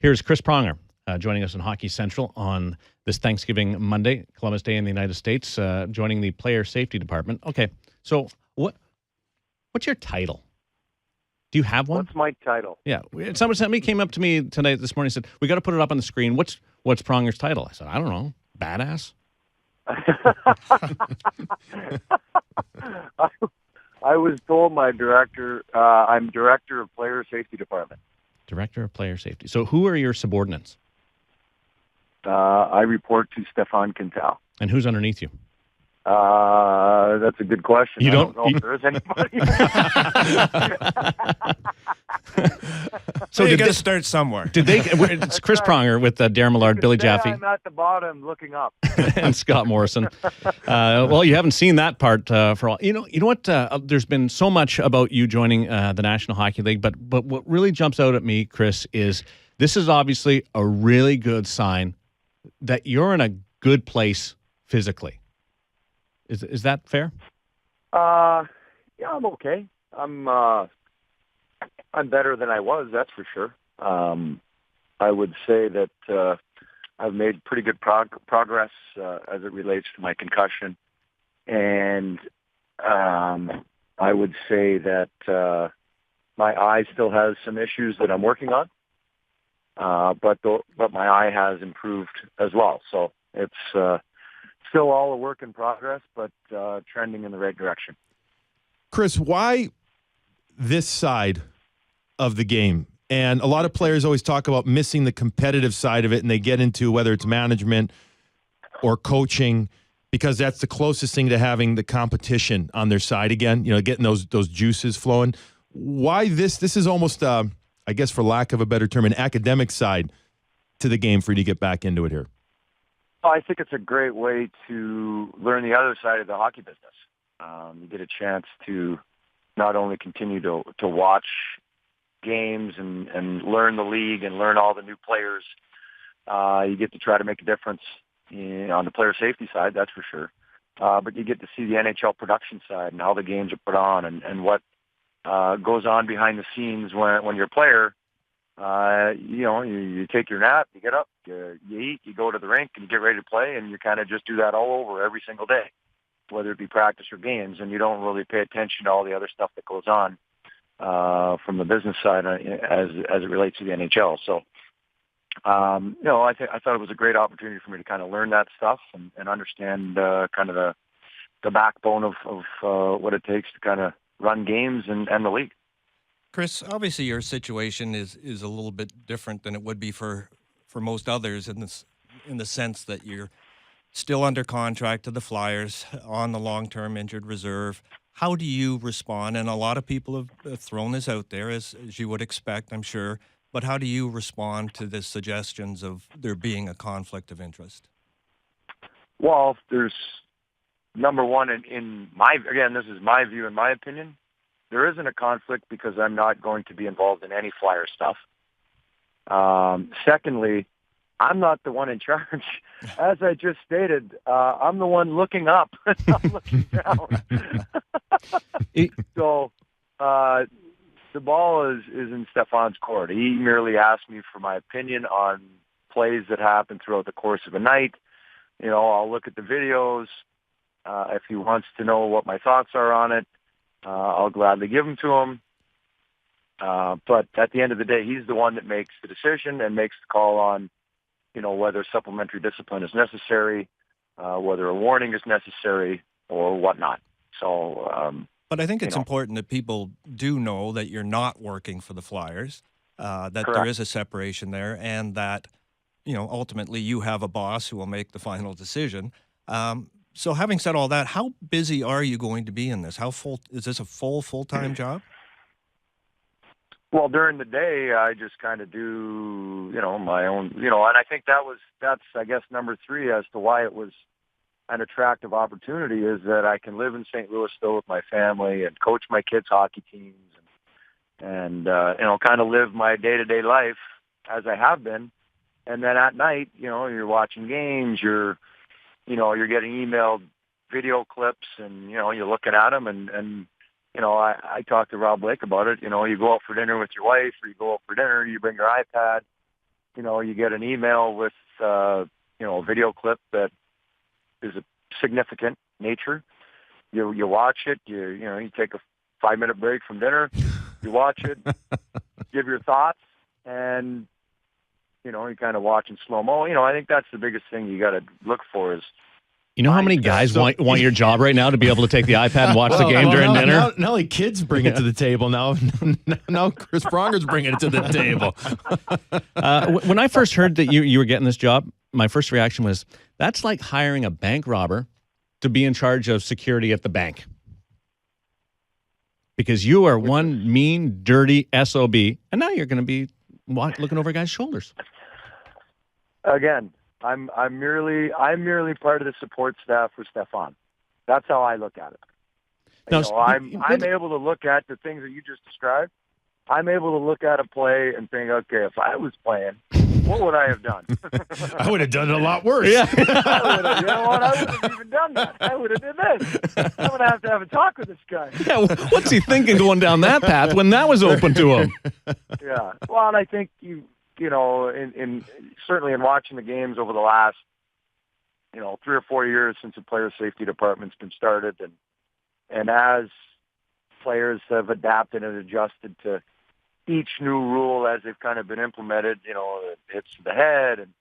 Here's Chris Pronger joining us on Hockey Central on this Thanksgiving Monday, Columbus Day in the United States, joining the Player Safety Department. Okay, so what's your title? Do you have one? What's my title? Yeah, somebody came up to me tonight this morning and said, we got to put it up on the screen. What's Pronger's title? I said, I don't know. Badass? I was told I'm Director of Player Safety Department. Director of Player Safety. So who are your subordinates? I report to Stefan Quintal. And who's underneath you? That's a good question. You I don't know if there is anybody. So you got to start somewhere. It's Chris Pronger with Darren Millard, Billy Jaffe. I'm at the bottom looking up. And Scott Morrison. Well, you haven't seen that part for all. You know what? There's been so much about you joining the National Hockey League, but what really jumps out at me, Chris, is this is obviously a really good sign that you're in a good place physically. Is that fair? Yeah, I'm okay. I'm better than I was, that's for sure. I would say that I've made pretty good progress as it relates to my concussion, and I would say that my eye still has some issues that I'm working on, but my eye has improved as well. So it's still all a work in progress, but trending in the right direction. Chris, why this side of the game? And a lot of players always talk about missing the competitive side of it, and they get into whether it's management or coaching because that's the closest thing to having the competition on their side again, getting those juices flowing. Why this? This is almost, I guess for lack of a better term, an academic side to the game for you to get back into it here. Well, I think it's a great way to learn the other side of the hockey business. You get a chance to not only continue to watch games and learn the league and learn all the new players. You get to try to make a difference on the player safety side, that's for sure. But you get to see the NHL production side and how the games are put on and what goes on behind the scenes when you're a player. You take your nap, you get up, you eat, you go to the rink, and you get ready to play, and you kind of just do that all over every single day, whether it be practice or games, and you don't really pay attention to all the other stuff that goes on from the business side as it relates to the NHL. So, I thought it was a great opportunity for me to kind of learn that stuff and understand kind of the backbone of what it takes to kind of run games and the league. Chris, obviously your situation is a little bit different than it would be for most others in the sense that you're still under contract to the Flyers on the long-term injured reserve. How do you respond? And a lot of people have thrown this out there, as you would expect, I'm sure. But how do you respond to the suggestions of there being a conflict of interest? Well, there's number one in my, again, this is my view and my opinion. There isn't a conflict because I'm not going to be involved in any Flyer stuff. Secondly, I'm not the one in charge. As I just stated, I'm the one looking up, not looking down. So the ball is in Stefan's court. He merely asked me for my opinion on plays that happen throughout the course of a night. I'll look at the videos. If he wants to know what my thoughts are on it, I'll gladly give them to him. But at the end of the day, he's the one that makes the decision and makes the call on, whether supplementary discipline is necessary, whether a warning is necessary, or whatnot. So, but I think it's important that people do know that you're not working for the Flyers, that Correct. There is a separation there, and that, ultimately you have a boss who will make the final decision. So having said all that, how busy are you going to be in this? Is this a full-time job? Well, during the day, I just kind of do, my own, and I think that's, I guess, number three as to why it was an attractive opportunity is that I can live in St. Louis still with my family and coach my kids' hockey teams and kind of live my day-to-day life as I have been. And then at night, you're watching games, you're getting emailed video clips and, you're looking at them and I talked to Rob Blake about it. You go out for dinner with your wife or you go out for dinner, you bring your iPad you get an email with, a video clip that is a significant nature. You watch it. You take a 5-minute break from dinner. You watch it, give your thoughts, and you kind of watch in slow-mo. I think that's the biggest thing you got to look for is. You know how many guys want your job right now to be able to take the iPad and watch the game during dinner? Not only kids bring it to the table now. Now Chris Pronger's bringing it to the table. When I first heard that you were getting this job, my first reaction was, that's like hiring a bank robber to be in charge of security at the bank. Because you are one mean, dirty SOB, and now you're going to be looking over guys' shoulders. Again, I'm merely part of the support staff for Stefan. That's how I look at it. Now, I'm able to look at the things that you just described. I'm able to look at a play and think, okay, if I was playing, what would I have done? I would have done it a lot worse. Yeah. I wouldn't have even done that. I would have did this. I'm going to have a talk with this guy. Yeah, what's he thinking going down that path when that was open to him? Yeah. Well, and I think in certainly in watching the games over the last 3 or 4 years since the player safety department's been started, and as players have adapted and adjusted to each new rule as they've kind of been implemented, it hits the head and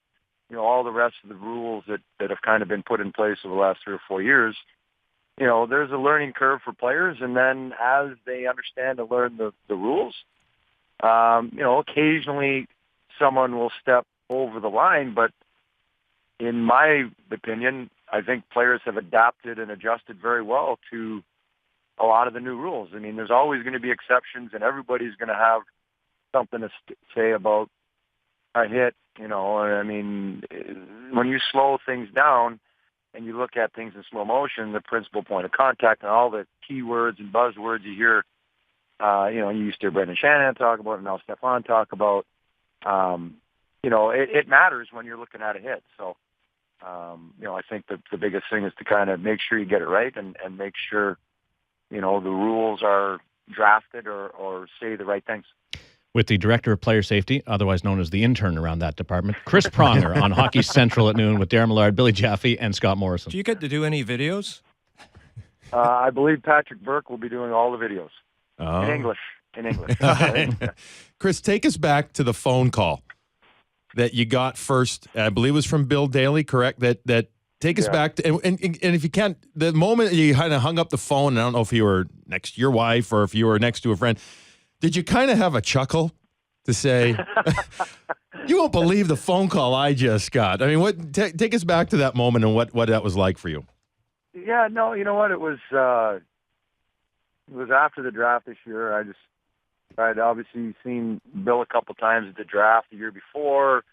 all the rest of the rules that have kind of been put in place over the last 3 or 4 years. There's a learning curve for players, and then as they understand and learn the rules, occasionally someone will step over the line, but in my opinion, I think players have adapted and adjusted very well to a lot of the new rules. I mean, there's always going to be exceptions, and everybody's going to have something to say about a hit. I mean, when you slow things down and you look at things in slow motion, the principal point of contact and all the keywords and buzzwords you hear, you used to hear Brendan Shanahan talk about it, now Stefan talk about, it matters when you're looking at a hit. So, I think that the biggest thing is to kind of make sure you get it right and make sure, the rules are drafted or say the right things. With the Director of Player Safety, otherwise known as the intern around that department, Chris Pronger on Hockey Central at noon with Darren Millard, Billy Jaffe, and Scott Morrison. Do you get to do any videos? I believe Patrick Burke will be doing all the videos. Oh. In English. Chris, take us back to the phone call that you got first. I believe it was from Bill Daly, correct? That take us back to, and if you can't, the moment you kind of hung up the phone, I don't know if you were next to your wife or if you were next to a friend, did you kind of have a chuckle to say, you won't believe the phone call I just got? I mean, take us back to that moment and what that was like for you. Yeah, no, you know what? It was after the draft this year. I'd obviously seen Bill a couple times at the draft the year before,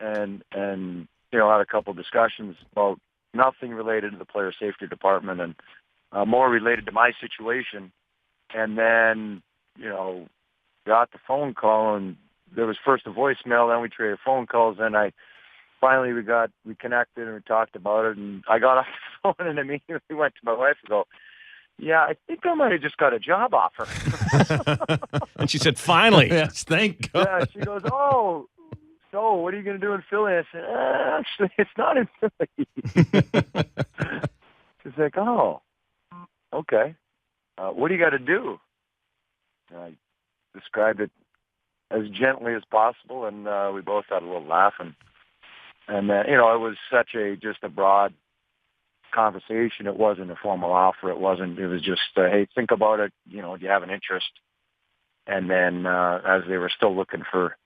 and had a couple discussions about nothing related to the player safety department and more related to my situation. And then, got the phone call, and there was first a voicemail, then we traded phone calls, and we connected and we talked about it, and I got off the phone and immediately went to my wife and go, yeah, I think I might have just got a job offer. And she said, finally. Yes, thank God. Yeah, she goes, oh, so what are you going to do in Philly? I said, actually, it's not in Philly. She's like, oh, okay. What do you got to do? And I described it as gently as possible, and we both had a little laugh. And it was just a broad conversation. It wasn't a formal offer. It was just, hey, think about it. Do you have an interest? And then as they were still looking for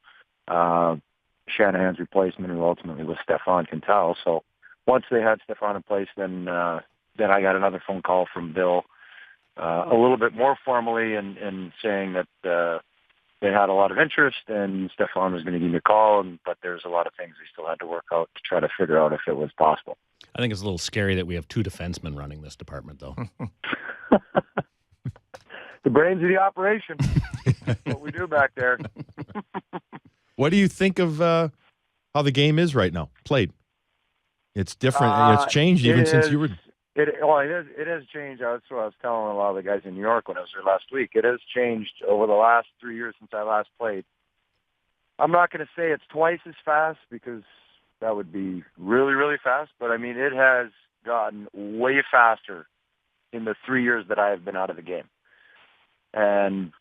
Shanahan's replacement, who ultimately was Stefan Quintal. So once they had Stefan in place, then I got another phone call from Bill, a little bit more formally, and saying that they had a lot of interest, and Stefan was going to give me a call, but there's a lot of things we still had to work out to try to figure out if it was possible. I think it's a little scary that we have 2 defensemen running this department, though. The brains of the operation. What we do back there. What do you think of how the game is right now, played? It's different. It's changed even since you were... It has changed. That's what I was telling a lot of the guys in New York when I was there last week. It has changed over the last 3 years since I last played. I'm not going to say it's twice as fast because that would be really, really fast. But, I mean, it has gotten way faster in the 3 years that I have been out of the game. And,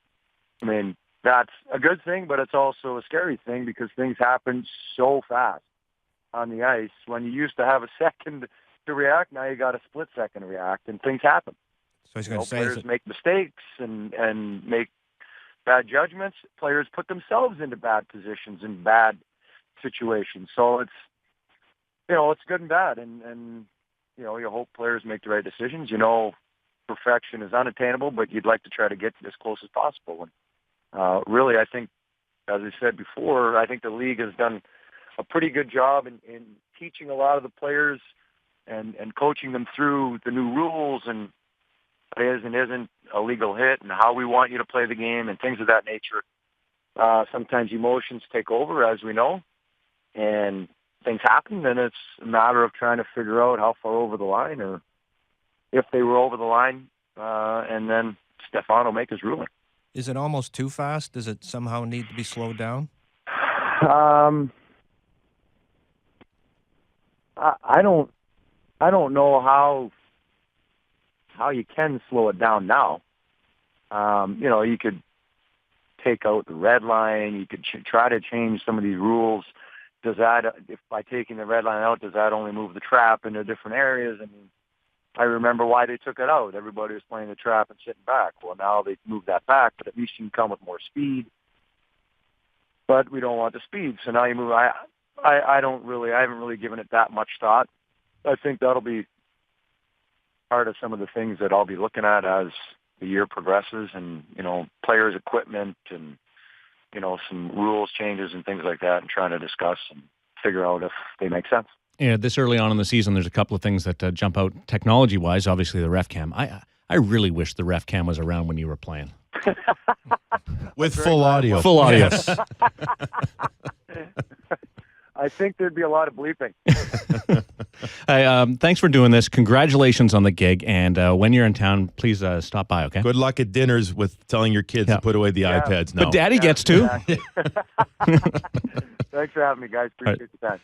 I mean, that's a good thing, but it's also a scary thing because things happen so fast on the ice. When you used to have a second to react, now you got a split second to react, and things happen. So I was going to say, players make mistakes and make bad judgments. Players put themselves into bad positions and bad situations. So it's, it's good and bad. And you hope players make the right decisions. Perfection is unattainable, but you'd like to try to get as close as possible. And really, I think, as I said before, I think the league has done a pretty good job in teaching a lot of the players and coaching them through the new rules and what is and isn't a legal hit and how we want you to play the game and things of that nature. Sometimes emotions take over, as we know, and things happen, then it's a matter of trying to figure out how far over the line or if they were over the line, and then Stefan will make his ruling. is it almost too fast? Does it somehow need to be slowed down? I don't know how you can slow it down now. You could take out the red line. You could try to change some of these rules. Does that, if by taking the red line out, does that only move the trap into different areas? I mean, I remember why they took it out. Everybody was playing the trap and sitting back. Well, now they moved that back, but at least you can come with more speed. But we don't want the speed, so now you move. I haven't really given it that much thought. I think that'll be part of some of the things that I'll be looking at as the year progresses, and players' equipment, and some rules changes and things like that, and trying to discuss and figure out if they make sense. Yeah, this early on in the season, there's a couple of things that jump out technology-wise. Obviously, the ref cam. I really wish the ref cam was around when you were playing. With full audio. Full audio. I think there'd be a lot of bleeping. Hey, thanks for doing this. Congratulations on the gig. And when you're in town, please stop by, okay? Good luck at dinners with telling your kids to put away the iPads now. But Daddy gets to. Exactly. Thanks for having me, guys. Appreciate the time.